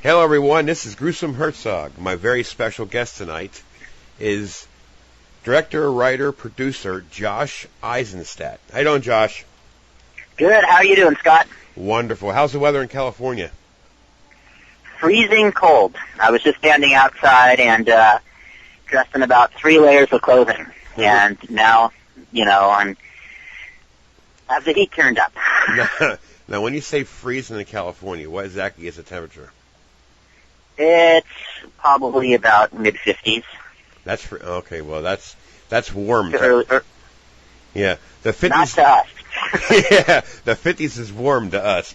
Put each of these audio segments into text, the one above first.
Hello, everyone. This is Gruesome Hertzogg. My very special guest tonight is director, writer, producer Josh Eisenstadt. How you doing, Josh? Good. How are you doing, Scott? Wonderful. How's the weather in California? Freezing cold. I was just standing outside and dressed in about 3 layers of clothing. And now, I have the heat turned up. Now, when you say freezing in California, what exactly is the temperature? It's probably about mid-50s. Okay. Well, that's warm. Yeah, the 50s. Not to us. Yeah, the 50s is warm to us.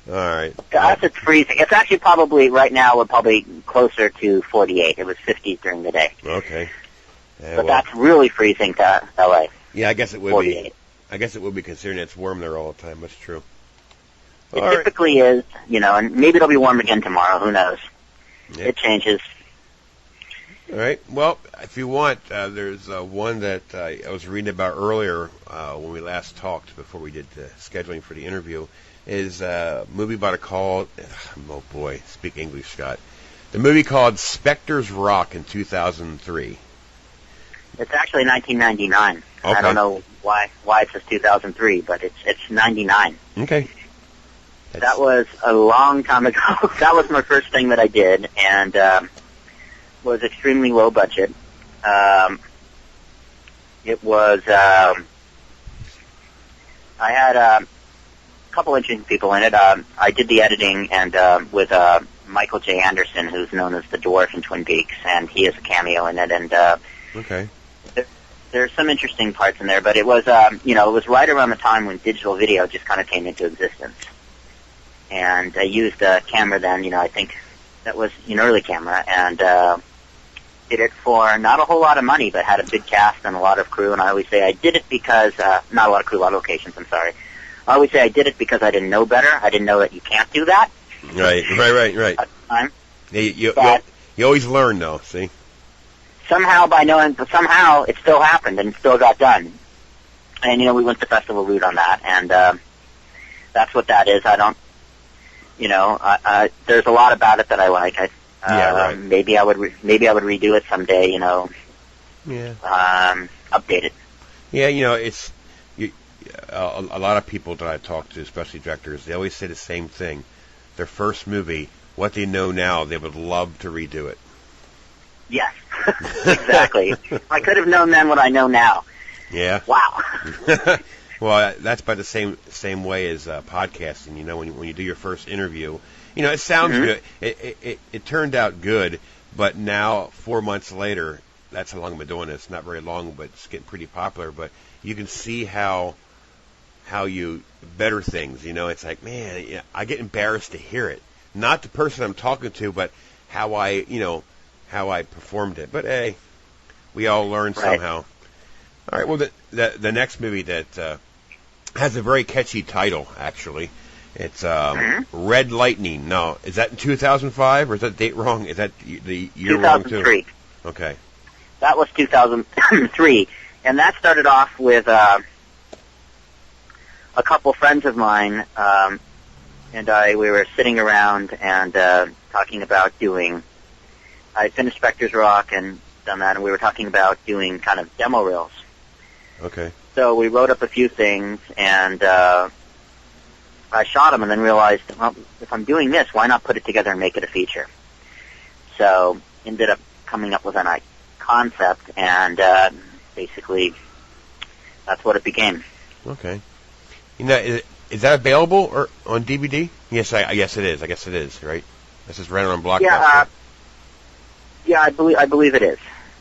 All right. To us, it's freezing. It's actually probably right now we're probably closer to 48. It was 50s during the day. Okay. But that's really freezing to LA. Yeah, I guess it would 48. be. I guess it would be considering it's warm there all the time. That's true. It typically is, and maybe it'll be warm again tomorrow. Who knows? Yeah. It changes. All right. Well, if you want, there's one that I was reading about earlier when we last talked before we did the scheduling for the interview. Is a movie called, oh boy, speak English, Scott. The movie called Specter's Rock in 2003. It's actually 1999. Okay. I don't know why it says 2003, but it's 99. Okay. That was a long time ago. That was my first thing that I did, and was extremely low budget. It was. I had a couple interesting people in it. I did the editing and with Michael J. Anderson, who's known as the Dwarf in Twin Peaks, and he has a cameo in it. And okay. There's some interesting parts in there, but it was it was right around the time when digital video just kind of came into existence. And I used a camera then, I think that was an early camera, and did it for not a whole lot of money, but had a big cast and a lot of crew. And I always say I did it because, not a lot of crew, a lot of locations, I'm sorry. I always say I did it because I didn't know better. I didn't know that you can't do that. Right. At the time. Yeah, you always learn, though, see? Somehow it still happened and still got done. And, we went the festival route on that, and that's what that is. I don't, there's a lot about it that I like. Right. Maybe I would redo it someday. Yeah. Update it. Yeah, it's a lot of people that I talk to, especially directors. They always say the same thing. Their first movie, what they know now, they would love to redo it. Yes, exactly. I could have known then what I know now. Yeah. Wow. Well, that's by the same way as podcasting. When you do your first interview, it sounds good. It turned out good, but now 4 months later, that's how long I've been doing this. Not very long, but it's getting pretty popular. But you can see how you better things. It's like, man, I get embarrassed to hear it. Not the person I'm talking to, but how I performed it. But hey, we all learn somehow. All right. Well, the next movie that has a very catchy title, actually. It's Red Lightning. Now, is that in 2005, or is that date wrong? Is that the year wrong, too? 2003. Okay. That was 2003. And that started off with a couple friends of mine, and we were sitting around and talking about I finished Specter's Rock and done that, and we were talking about doing kind of demo reels. Okay. So we wrote up a few things, and I shot them and then realized, well, if I'm doing this, why not put it together and make it a feature? So ended up coming up with a concept, and basically that's what it became. Okay. Is that available or on DVD? Yes, I guess it is. I guess it is, right? This is rented on Blockbuster. Yeah, I believe it is.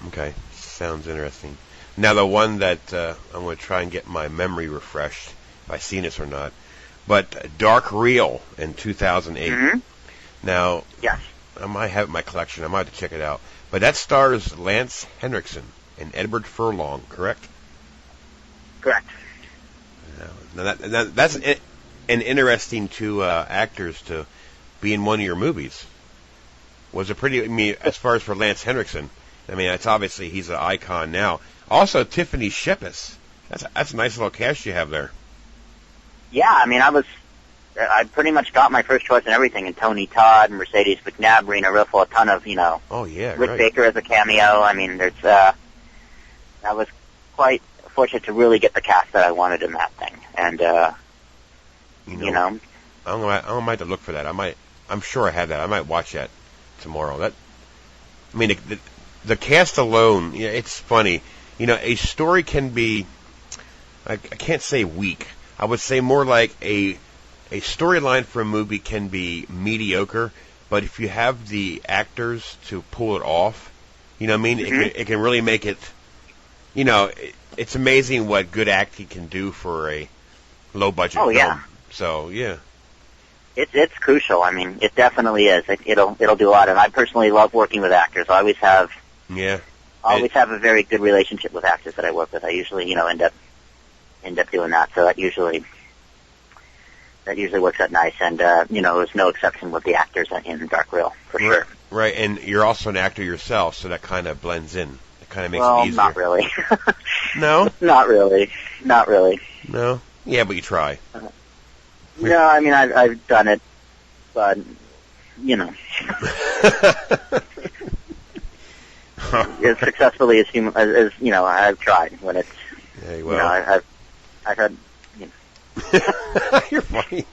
Okay. Sounds interesting. Now, the one that I'm going to try and get my memory refreshed, if I've seen this or not, but Dark Reel in 2008. Mm-hmm. Now, yes. I might have it in my collection. I might have to check it out. But that stars Lance Henriksen and Edward Furlong, correct? Correct. Now that's an interesting two actors to be in one of your movies. Was it pretty? As far as for Lance Henriksen, it's obviously he's an icon now. Also, Tiffany Shepis. That's a nice little cast you have there. Yeah, I pretty much got my first choice in everything, and Tony Todd, Mercedes McNabb, Rena Riffle, a ton of, Oh, yeah, Rick right. Baker as a cameo. I mean, I was quite fortunate to really get the cast that I wanted in that thing. And, you know. I might have to look for that. I'm sure I have that. I might watch that tomorrow. The cast alone, it's funny. A story can be, I can't say weak. I would say more like a storyline for a movie can be mediocre, but if you have the actors to pull it off, it can really make it, it's amazing what good acting can do for a low-budget film. Yeah. So, yeah. It's crucial. I mean, it definitely is. It'll do a lot. And I personally love working with actors. I always have. Yeah. I always have a very good relationship with actors that I work with. I usually, end up doing that. So that usually works out nice. And it was no exception with the actors in Dark Real, for sure. Right, and you're also an actor yourself, so that kind of blends in. It kind of makes it easier. Not really. No? Not really. No? Yeah, but you try. No, I mean, I've done it, but, as successfully as I've tried when it's, I've had, You're funny.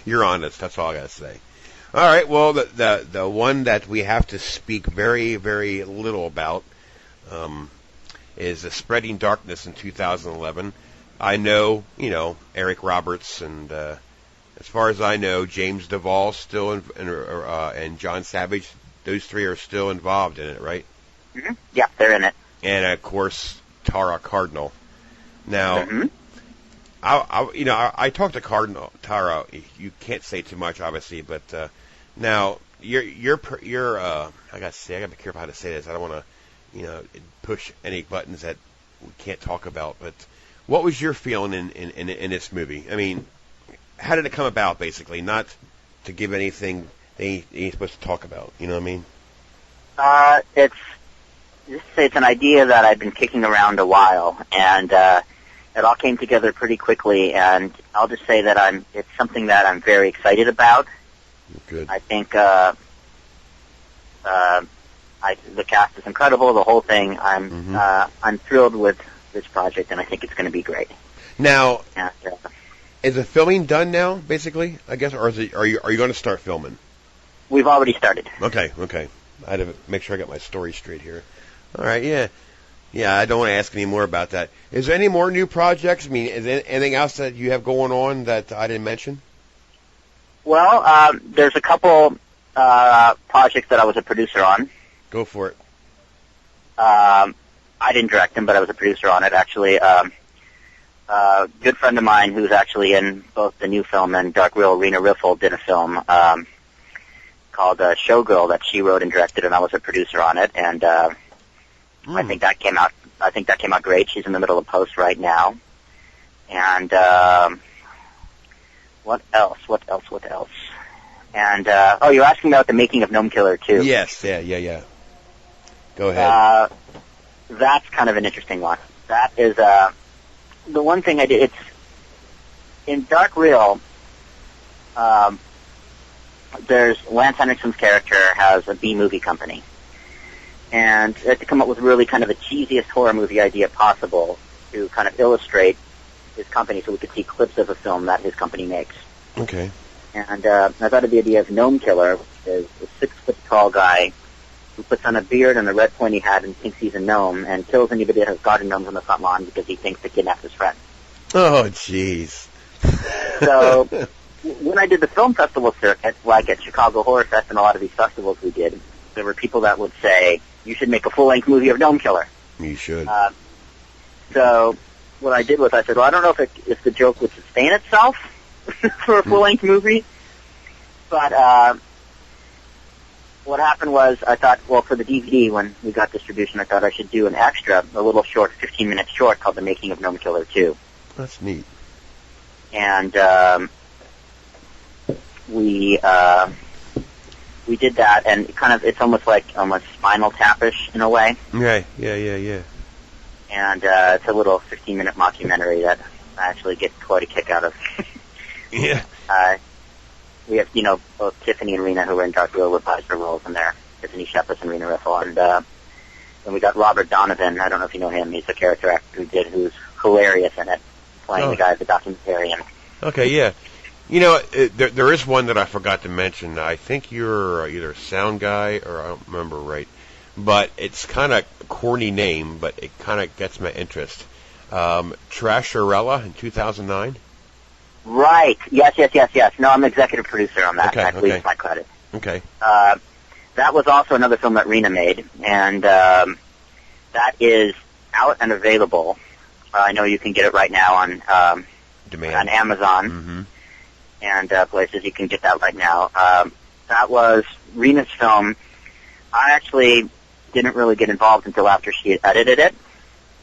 You're honest, that's all I gotta say. All right, well, the one that we have to speak very, very little about is Spreading Darkness in 2011. I know, Eric Roberts and... as far as I know, James Duvall still and John Savage, those three are still involved in it, right? Mm-hmm. Yeah, they're in it. And of course, Tara Cardinal. Now, I talked to Tara. You can't say too much, obviously, but now you're I gotta be careful how to say this. I don't want to, push any buttons that we can't talk about. But what was your feeling in this movie? I mean, how did it come about, basically? Not to give anything they ain't supposed to talk about. You know what I mean? It's an idea that I've been kicking around a while, and it all came together pretty quickly. And I'll just say that it's something that I'm very excited about. Good. I think the cast is incredible. The whole thing. I'm thrilled with this project, and I think it's going to be great. Now. And, is the filming done now, basically, I guess, or are you going to start filming? We've already started. Okay. I had to make sure I got my story straight here. All right, yeah. I don't want to ask any more about that. Is there any more new projects? I mean, is there anything else that you have going on that I didn't mention? Well, there's a couple projects that I was a producer on. Go for it. I didn't direct them, but I was a producer on it, actually. A good friend of mine who's actually in both the new film and Dark Real, Rena Riffle, did a film called Showgirl that she wrote and directed, and I was a producer on it. And I think that came out great. She's in the middle of post right now. And what else? And you're asking about the making of Gnome Killer 2. Yes, yeah. Go ahead. That's kind of an interesting one. That is the one thing I did. It's in Dark Real. There's Lance Henriksen's character has a B-movie company, and I had to come up with really kind of the cheesiest horror movie idea possible to kind of illustrate his company, so we could see clips of a film that his company makes. Okay. And I thought of the idea of Gnome Killer, which is a 6-foot-tall guy who puts on a beard and a red pointy hat and thinks he's a gnome and kills anybody that has garden gnomes on the front lawn because he thinks they kidnapped his friend. Oh, jeez. So when I did the film festival circuit, like at Chicago Horror Fest and a lot of these festivals we did, there were people that would say, you should make a full-length movie of Gnome Killer. You should. So what I did was I said, well, I don't know if the joke would sustain itself for a full-length movie, but what happened was I thought, well, for the DVD, when we got distribution, I thought I should do an extra, a little short, 15-minute short called The Making of Gnome Killer 2. That's neat. And we did that, and it's almost Spinal Tap-ish in a way. Right, yeah. And it's a little 15-minute mockumentary that I actually get quite a kick out of. Yeah. we have, both Tiffany and Rena who were in Dark Wheel reprised their roles in there. Tiffany Shepard and Rena Riffle. And then we got Robert Donovan. I don't know if you know him. He's a character actor who's hilarious in it, playing the guy at the documentarian. Okay, yeah. There is one that I forgot to mention. I think you're either a sound guy or I don't remember right. But it's kind of a corny name, but it kind of gets my interest. Trasharella in 2009? Right. Yes. No, I'm executive producer on that. I believe it's my credit. Okay. That was also another film that Rena made, and that is out and available. I know you can get it right now on Amazon and places. You can get that right now. That was Rena's film. I actually didn't really get involved until after she had edited it.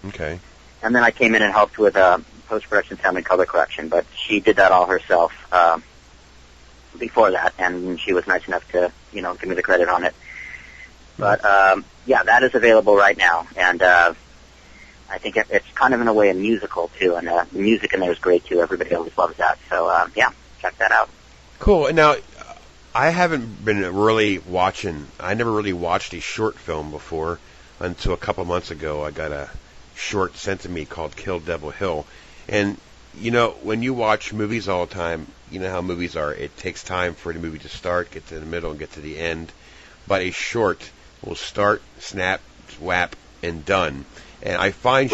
Okay. And then I came in and helped with post-production, sound, and color correction, but she did that all herself before that, and she was nice enough to, give me the credit on it. But, that is available right now, and I think it's kind of, in a way, a musical, too, and the music in there is great, too. Everybody always loves that, so, check that out. Cool. Now, I haven't been really watching, I never really watched a short film before until a couple months ago. I got a short sent to me called Kill Devil Hill. And, when you watch movies all the time, you know how movies are. It takes time for the movie to start, get to the middle, and get to the end. But a short will start, snap, swap, and done. And I find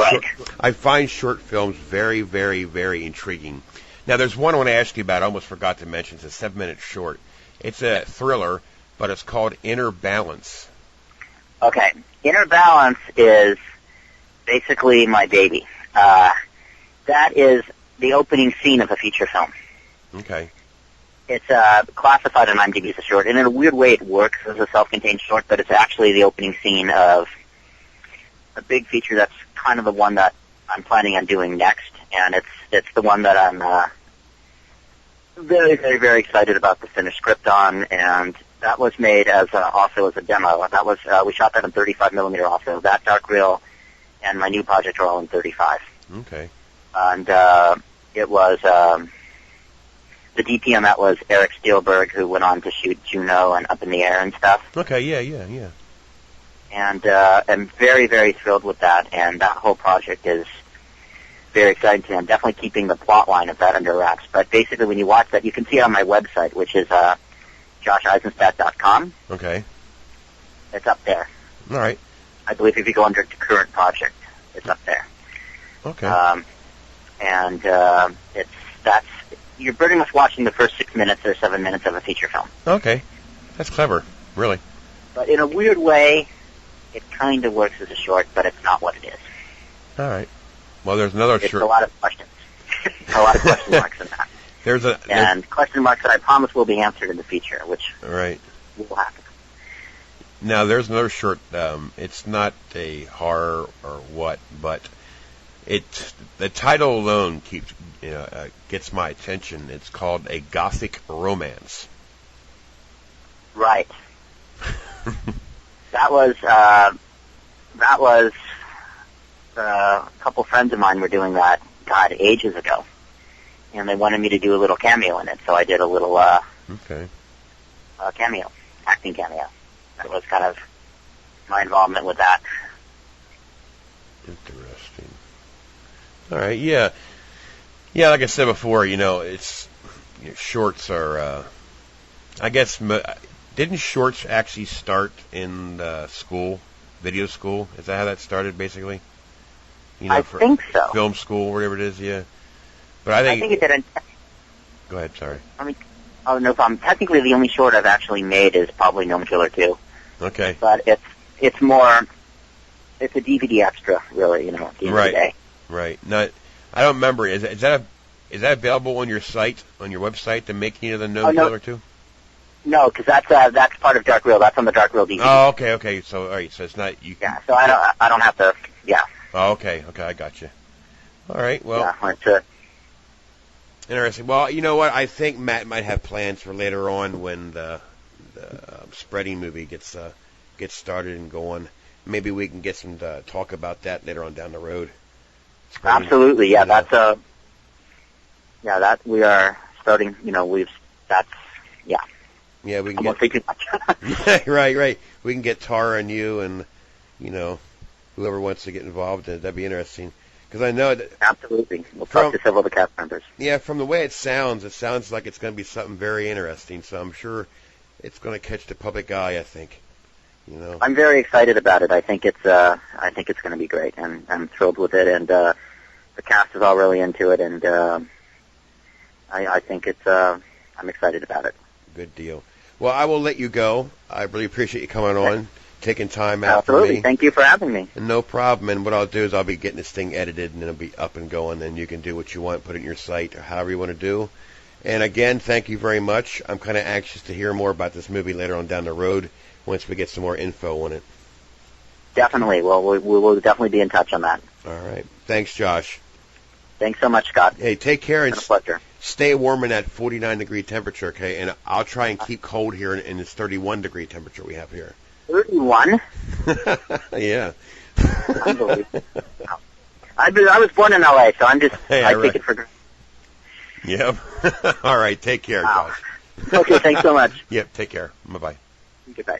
short films very, very, very intriguing. Now, there's one I want to ask you about. I almost forgot to mention. It's a 7-minute short. It's a thriller, but it's called Inner Balance. Okay. Inner Balance is basically my baby. That is the opening scene of a feature film. Okay. It's classified on IMDb as a short, and in a weird way it works as a self-contained short, but it's actually the opening scene of a big feature that's kind of the one that I'm planning on doing next, and it's the one that I'm very, very, very excited about the finished script on, and that was made as also as a demo. That was we shot that in 35mm also. That Dark Reel and my new project are all in 35. Okay. And it was the DP on that was Eric Steelberg, who went on to shoot Juno and Up in the Air and stuff. Okay, yeah. And I'm very, very thrilled with that, and that whole project is very exciting to me. I'm definitely keeping the plot line of that under wraps. But basically, when you watch that, you can see it on my website, which is josheisenstadt.com. Okay. It's up there. All right. I believe if you go under current project, it's up there. Okay. You're pretty much watching the first 6 minutes or 7 minutes of a feature film. Okay. That's clever, really. But in a weird way, it kind of works as a short, but it's not what it is. All right. Well, there's another short. short. A lot of questions. A lot of question marks in that. And question marks that I promise will be answered in the future, which will happen. Now, there's another short. It's not a horror or what, but the title alone gets my attention. It's called A Gothic Romance. Right. That was a couple friends of mine were doing that, ages ago, and they wanted me to do a little cameo in it, so I did a little cameo, acting cameo. That was kind of my involvement with that. Interesting. All right, yeah. Like I said before, it's shorts are. I guess didn't shorts actually start in school, video school? Is that how that started, basically? I think so. Film school, whatever it is, yeah. But I think it didn't. Go ahead, sorry. No problem. Technically, the only short I've actually made is probably Gnome Killer 2. Okay. But it's a DVD extra, really, at the end of the day. Right. Now, I don't remember. Is that available on your site, on your website, the making of the Gnome Killer 2? No, because that's part of Dark Reel. That's on the Dark Reel DVD. Oh, okay. So, all right. So it's not you. Yeah. So I don't have to. Yeah. Oh, okay. I got you. All right. Well. Yeah. It's interesting. Well, you know what? I think Matt might have plans for later on when the spreading movie gets started and going. Maybe we can get some talk about that later on down the road. Absolutely. Yeah. That we are starting. yeah. Yeah, we can I won't say too much. right. We can get Tara and you and, whoever wants to get involved in it. That'd be interesting. Because I know that... Absolutely. We'll talk to several of the cast members. Yeah, from the way it sounds like it's going to be something very interesting. So I'm sure it's going to catch the public eye, I think. I'm very excited about it. I think it's going to be great, and I'm thrilled with it. And the cast is all really into it, and I think I'm excited about it. Good deal. Well, I will let you go. I really appreciate you coming on, taking time out Absolutely. for me. Thank you for having me. No problem. And what I'll do is I'll be getting this thing edited, and it'll be up and going. And you can do what you want, put it in your site, or however you want to do. And again, thank you very much. I'm kind of anxious to hear more about this movie later on down the road once we get some more info on it. Definitely. Well, we will definitely be in touch on that. All right. Thanks, Josh. Thanks so much, Scott. Hey, take care and it's been a pleasure. Stay warm in that 49-degree temperature, okay? And I'll try and keep cold here in this 31-degree temperature we have here. 31? Yeah. Unbelievable. I was born in L.A., so I take it for granted. Yep. All right. Take care, wow. Josh. Okay, thanks so much. Yep. Take care. Bye-bye. Goodbye.